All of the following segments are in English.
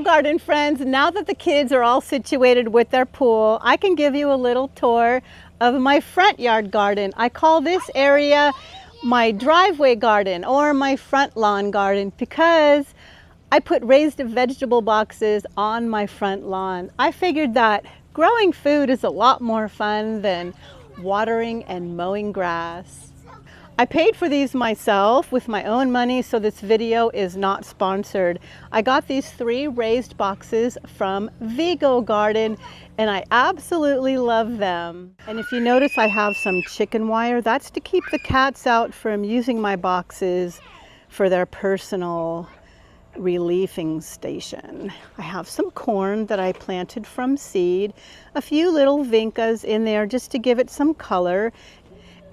Well, garden friends, now that the kids are all situated with their pool, I can give you a little tour of my front yard garden. I call this area my driveway garden or my front lawn garden because I put raised vegetable boxes on my front lawn. I figured that growing food is a lot more fun than watering and mowing grass. I paid for these myself with my own money, so this video is not sponsored. I got these 3 raised boxes from Vigo Garden and I absolutely love them. And if you notice, I have some chicken wire. That's to keep the cats out from using my boxes for their personal relieving station. I have some corn that I planted from seed, a few little vincas in there just to give it some color.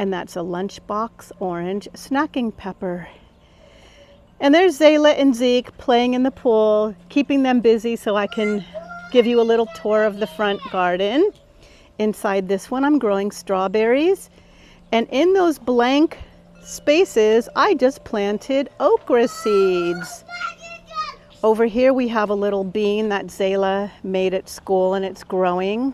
And that's a lunchbox orange snacking pepper. And there's Zayla and Zeke playing in the pool, keeping them busy so I can give you a little tour of the front garden. Inside this one, I'm growing strawberries. And in those blank spaces, I just planted okra seeds. Over here, we have a little bean that Zayla made at school and it's growing.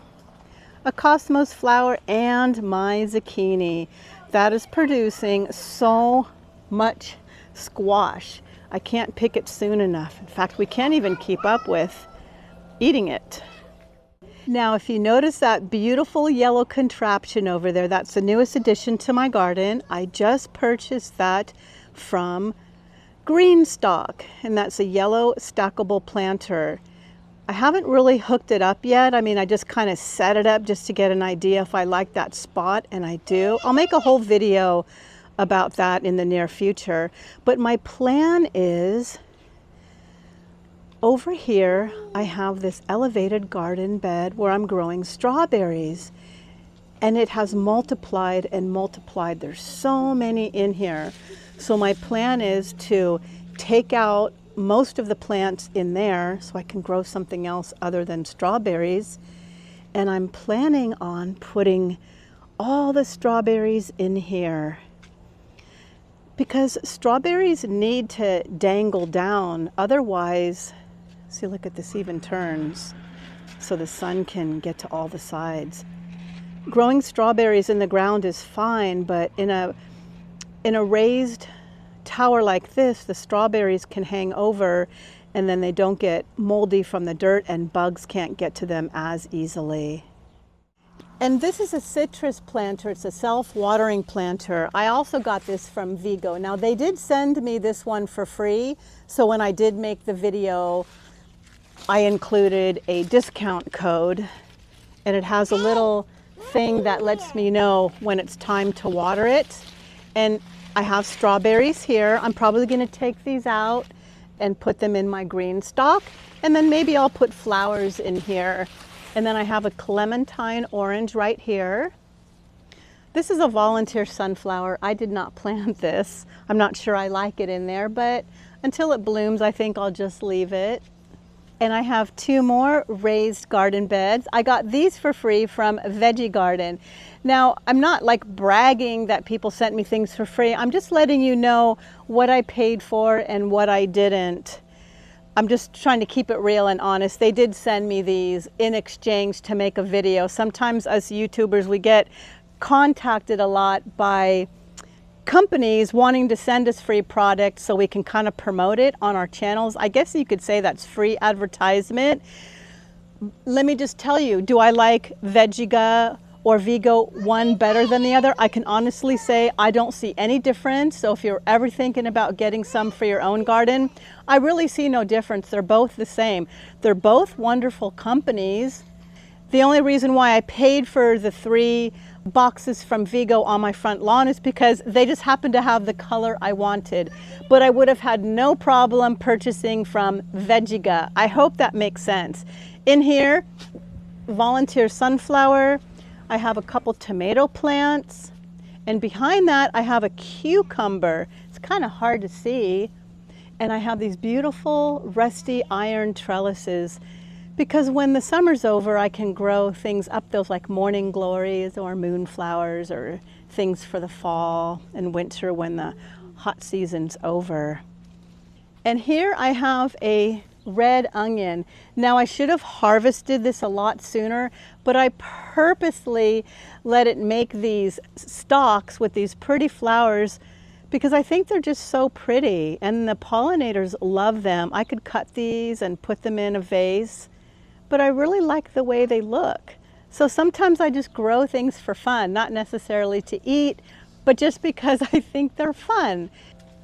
A cosmos flower and my zucchini that is producing so much squash. I can't pick it soon enough. In fact, we can't even keep up with eating it. Now, if you notice that beautiful yellow contraption over there, that's the newest addition to my garden. I just purchased that from Greenstock, and that's a yellow stackable planter. I haven't really hooked it up yet. I mean, I just kind of set it up just to get an idea if I like that spot, and I do. I'll make a whole video about that in the near future. But my plan is, over here, I have this elevated garden bed where I'm growing strawberries. And it has multiplied and multiplied. There's so many in here. So my plan is to take out most of the plants in there so I can grow something else other than strawberries. And I'm planning on putting all the strawberries in here because strawberries need to dangle down. Otherwise, see, look at this, even turns so the sun can get to all the sides. Growing strawberries in the ground is fine, but in a raised tower like this, the strawberries can hang over and then they don't get moldy from the dirt and bugs can't get to them as easily. And this is a citrus planter. It's a self-watering planter. I also got this from Vigo. Now, they did send me this one for free, so when I did make the video, I included a discount code, and it has a little thing that lets me know when it's time to water it. And I have strawberries here. I'm probably going to take these out and put them in my green stock, and then maybe I'll put flowers in here. And then I have a clementine orange right here. This is a volunteer sunflower. I did not plant this. I'm not sure I like it in there, but until it blooms, I think I'll just leave it. And I have 2 more raised garden beds. I got these for free from Veggie Garden. Now, I'm not like bragging that people sent me things for free. I'm just letting you know what I paid for and what I didn't. I'm just trying to keep it real and honest. They did send me these in exchange to make a video. Sometimes us YouTubers, we get contacted a lot by companies wanting to send us free products so we can kind of promote it on our channels. I guess you could say that's free advertisement. Let me just tell you, do I like Veggiga or Vigo one better than the other? I can honestly say I don't see any difference. So if you're ever thinking about getting some for your own garden, I really see no difference. They're both the same. They're both wonderful companies. The only reason why I paid for the 3 boxes from Vigo on my front lawn is because they just happen to have the color I wanted. But I would have had no problem purchasing from Veggiga. I hope that makes sense. In here, volunteer sunflower. I have a couple tomato plants. And behind that, I have a cucumber. It's kind of hard to see. And I have these beautiful rusty iron trellises, because when the summer's over, I can grow things up those like morning glories or moonflowers or things for the fall and winter when the hot season's over. And here I have a red onion. Now I should have harvested this a lot sooner, but I purposely let it make these stalks with these pretty flowers because I think they're just so pretty and the pollinators love them. I could cut these and put them in a vase, but I really like the way they look. So sometimes I just grow things for fun, not necessarily to eat, but just because I think they're fun.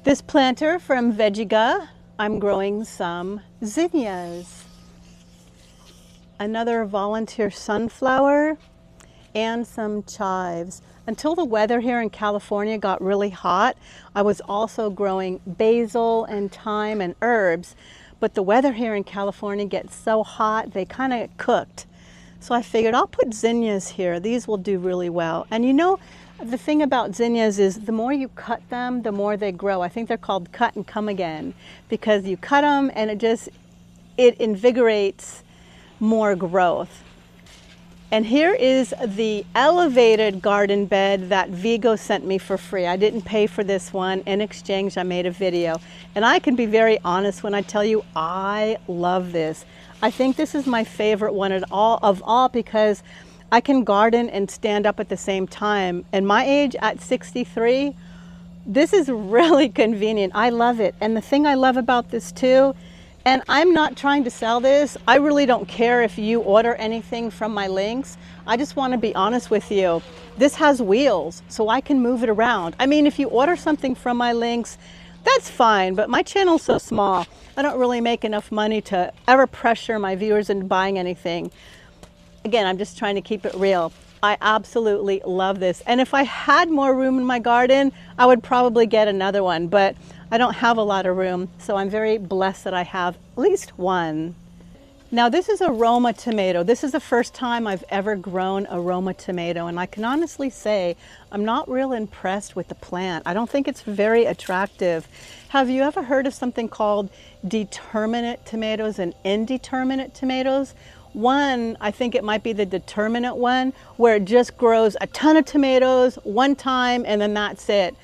This planter from Vegiga, I'm growing some zinnias. Another volunteer sunflower and some chives. Until the weather here in California got really hot, I was also growing basil and thyme and herbs, but the weather here in California gets so hot, they kind of cooked. So I figured I'll put zinnias here. These will do really well. And you know, the thing about zinnias is the more you cut them, the more they grow. I think they're called cut and come again because you cut them and it invigorates more growth. And here is the elevated garden bed that Vigo sent me for free. I didn't pay for this one. In exchange, I made a video. And I can be very honest when I tell you I love this. I think this is my favorite one of all because I can garden and stand up at the same time. And my age at 63, this is really convenient. I love it. And the thing I love about this too, and I'm not trying to sell this. I really don't care if you order anything from my links. I just want to be honest with you. This has wheels, so I can move it around. I mean, if you order something from my links, that's fine, but my channel's so small. I don't really make enough money to ever pressure my viewers into buying anything. Again, I'm just trying to keep it real. I absolutely love this. And if I had more room in my garden, I would probably get another one, but I don't have a lot of room, so I'm very blessed that I have at least one. Now this is a Roma tomato. This is the first time I've ever grown a Roma tomato, and I can honestly say I'm not real impressed with the plant. I don't think it's very attractive. Have you ever heard of something called determinate tomatoes and indeterminate tomatoes? One, I think it might be the determinate one, where it just grows a ton of tomatoes one time and then that's it.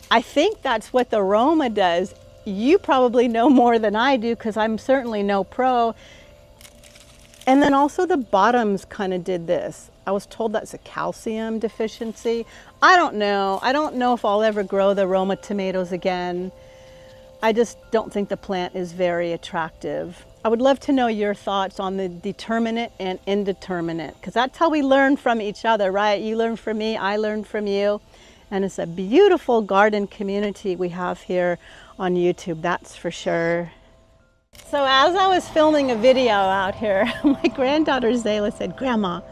I think that's what the Roma does. You probably know more than I do because I'm certainly no pro. And then also the bottoms kind of did this. I was told that's a calcium deficiency. I don't know. I don't know if I'll ever grow the Roma tomatoes again. I just don't think the plant is very attractive. I would love to know your thoughts on the determinate and indeterminate, because that's how we learn from each other, right? You learn from me, I learn from you. And it's a beautiful garden community we have here on YouTube, that's for sure. So as I was filming a video out here, my granddaughter Zayla said, "Grandma,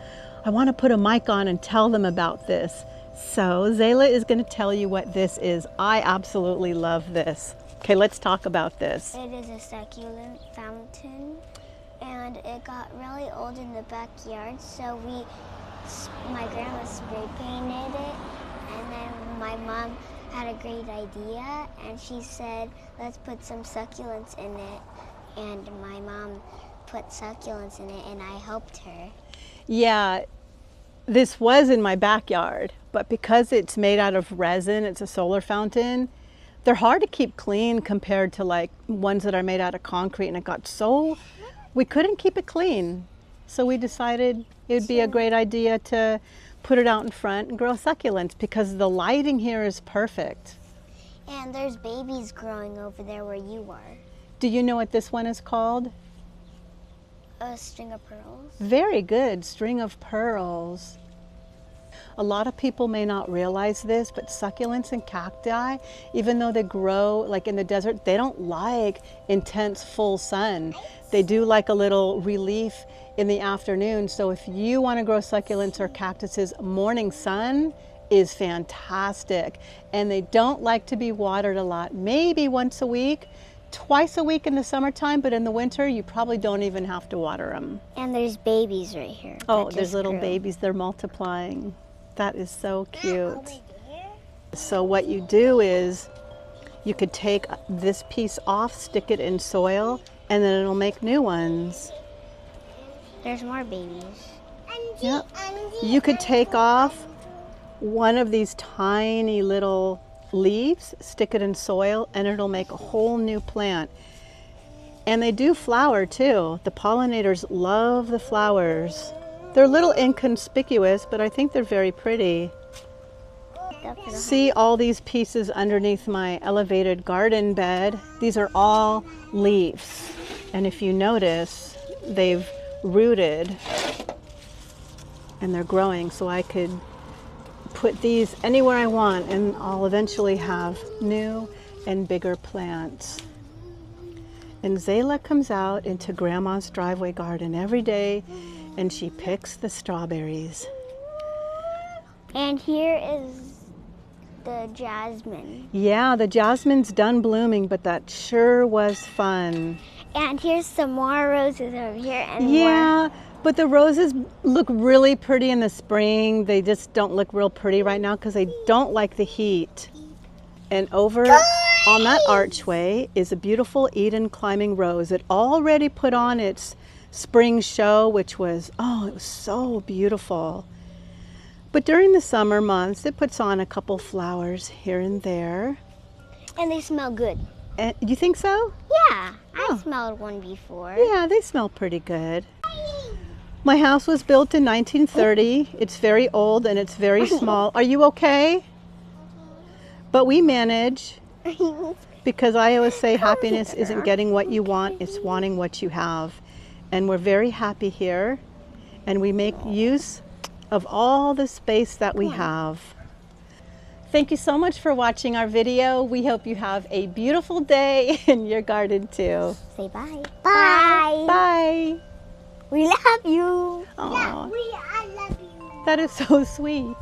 I want to put a mic on and tell them about this." So Zayla is going to tell you what this is. I absolutely love this. Okay, let's talk about this. It is a succulent fountain, and it got really old in the backyard, so my grandma spray painted it, and then my mom had a great idea, and she said, "Let's put some succulents in it," and my mom put succulents in it, and I helped her. Yeah, this was in my backyard, but because it's made out of resin, it's a solar fountain, they're hard to keep clean compared to like ones that are made out of concrete, and it got so, we couldn't keep it clean. So we decided it'd be a great idea to put it out in front and grow succulents because the lighting here is perfect. And there's babies growing over there where you are. Do you know what this one is called? A string of pearls. Very good, string of pearls. A lot of people may not realize this, but succulents and cacti, even though they grow like in the desert, they don't like intense full sun. They do like a little relief in the afternoon. So if you want to grow succulents or cactuses, morning sun is fantastic. And they don't like to be watered a lot, maybe once a week, twice a week in the summertime, but in the winter, you probably don't even have to water them. And there's babies right here. Oh, there's little babies, they're multiplying. That is so cute. So what you do is you could take this piece off, stick it in soil, and then it'll make new ones. There's more babies. Yep. You could take off one of these tiny little leaves, stick it in soil, and it'll make a whole new plant. And they do flower too. The pollinators love the flowers. They're a little inconspicuous, but I think they're very pretty. See all these pieces underneath my elevated garden bed? These are all leaves. And if you notice, they've rooted and they're growing, so I could put these anywhere I want and I'll eventually have new and bigger plants. And Zayla comes out into Grandma's driveway garden every day and she picks the strawberries. And here is the jasmine. Yeah, the jasmine's done blooming, but that sure was fun. And here's some more roses over here. And yeah, but the roses look really pretty in the spring. They just don't look real pretty right now because they don't like the heat. And over on that archway is a beautiful Eden climbing rose. It already put on its spring show, which was, oh, it was so beautiful. But during the summer months, it puts on a couple flowers here and there. And they smell good. And, you think so? Yeah, I smelled one before. Yeah, they smell pretty good. My house was built in 1930. It's very old and it's very small. Are you okay? But we manage, because I always say happiness isn't getting what you want, it's wanting what you have. And we're very happy here, and we make use of all the space that we have. Thank you so much for watching our video. We hope you have a beautiful day in your garden too. Say bye. Bye. Bye. We love you. Aww. Yeah, I love you. That is so sweet.